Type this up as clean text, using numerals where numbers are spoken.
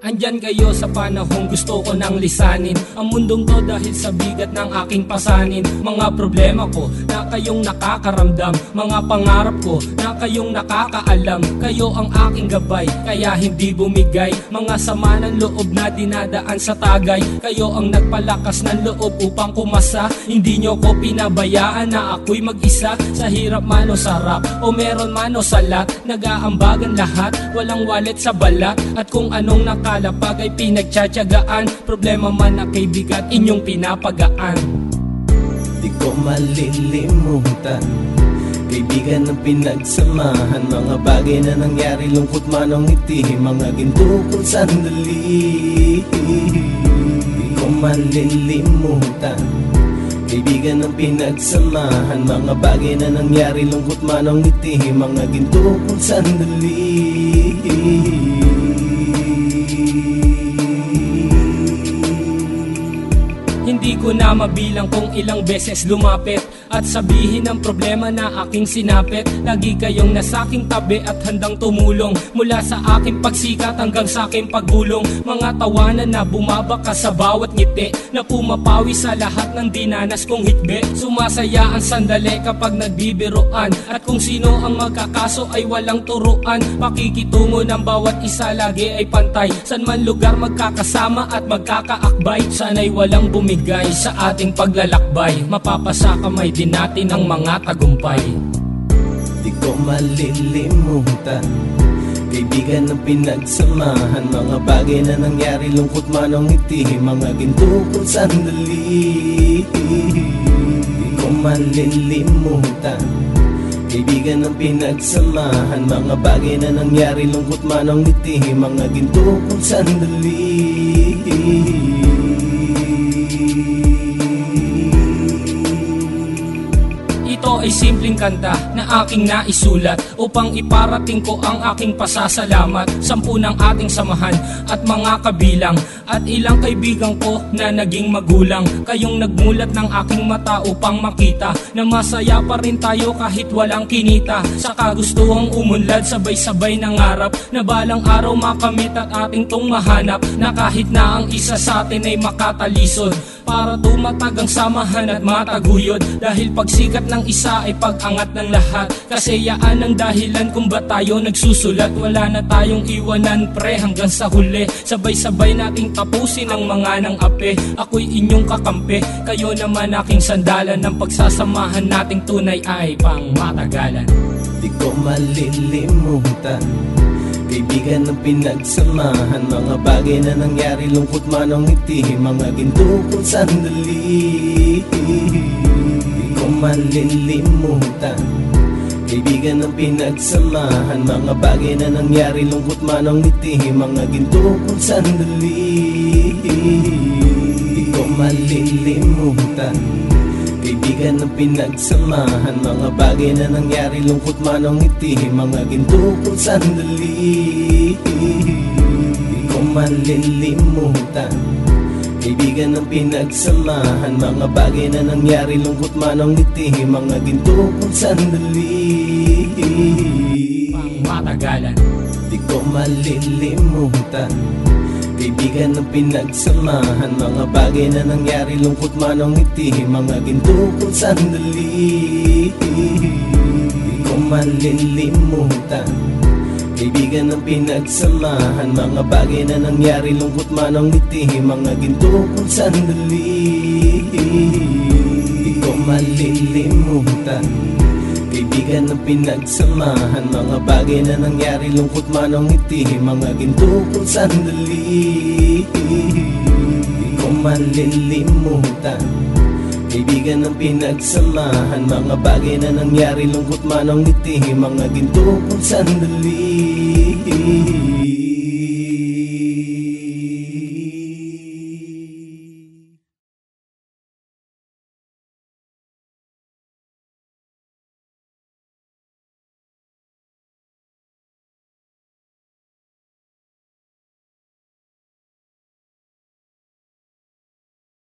Andyan kayo sa panahong gusto ko nang lisanin ang mundong to dahil sa bigat ng aking pasanin. Mga problema ko na kayong nakakaramdam, mga pangarap ko na kayong nakakaalam. Kayo ang aking gabay, kaya hindi bumigay. Mga sama ng loob na dinadaan sa tagay. Kayo ang nagpalakas ng loob upang kumasa. Hindi nyo ko pinabayaan na ako'y mag-isa. Sa hirap man o sarap, o meron man o salat, nag-aambagan lahat, walang wallet sa balat. At kung anong nakalapag ay pinagtsatsagaan. Problema man na kay bigat, inyong pinapagaan. Di ko malilimutan kaibigan ng pinagsamahan, mga bagay na nangyari, lungkot man o ngiti, mga ginto kong sandali. Di ko malilimutan kaibigan ng pinagsamahan, mga bagay na nangyari, lungkot man o ngiti, mga ginto kong sandali. Hindi ko na mabilang kung ilang beses lumapit at sabihin ang problema na aking sinapit. Lagi kayong nasa aking tabi at handang tumulong, mula sa aking pagsikat hanggang sa aking paggulong. Mga tawanan na bumabaka sa bawat ngiti, na pumapawi sa lahat ng dinanas kong hikbi. Sumasaya ang sandali kapag nagbibiroan, at kung sino ang magkakaso ay walang turuan. Pakikitungo ng bawat isa lagi ay pantay, san man lugar magkakasama at magkakaakbay. Sana'y walang bumigay sa ating paglalakbay, mapapasa kamay din natin ang mga tagumpay. Di ko malilimutan kaibigan ng pinagsamahan, mga bagay na nangyari, lungkot man o ngiti, mga ginto kong sandali. Di ko malilimutan kaibigan ng pinagsamahan, mga bagay na nangyari, lungkot man o ngiti, mga ginto kong sandali. Ito ay simpleng kanta na aking naisulat upang iparating ko ang aking pasasalamat. 10 ng ating samahan at mga kabilang, at ilang kaibigan ko na naging magulang. Kayong nagmulat ng aking mata upang makita na masaya pa rin tayo kahit walang kinita. Sa kagustuhang umunlad, sabay-sabay nangarap na balang araw makamit at ating tong mahanap, na kahit na ang isa sa atin ay makatalisod, para tumatag ang samahan at mataguyod. Dahil pagsikat ng isa ay pag-angat ng lahat, kasi yaan ang dahilan kung ba tayo nagsusulat. Wala na tayong iwanan pre hanggang sa huli, sabay-sabay nating tapusin ang mga nang ape. Ako'y inyong kakampi, kayo naman aking sandalan, ng pagsasamahan nating tunay ay pang matagalan. Di ko malilimutan kaibigan ng pinagsamahan, mga bagay na nangyari, lungkot man o ngiti, mga ginto kong sandali. Di ko malilimutan kaibigan ng pinagsamahan, mga bagay na nangyari, lungkot man o ngiti, mga ginto kong sandali. Di ko malilimutan kaibigan ng pinagsamahan, mga bagay na nangyari, lungkot man o ngiti, mga ginto kong sandali. Di ko malilimutan kaibigan ng pinagsamahan, mga bagay na nangyari, lungkot man o ngiti, mga ginto kong sandali. Pang matagalan. Di ko malilimutan kaibigan ng pinagsamahan, mga bagay na nangyari, lungkot man o ngiti, mga ginto kong sandali. Di ko malilimutan kaibigan ng pinagsamahan, mga bagay na nangyari, lungkot man o ngiti, mga ginto kong sandali. Di ko malilimutan kaibigan ng pinagsamahan, mga bagay na nangyari, lungkot man o ngiti, mga ginto kong sandali. Di ko malilimutan kaibigan ng pinagsamahan, mga bagay na nangyari, lungkot man o ngiti, mga ginto kong sandali.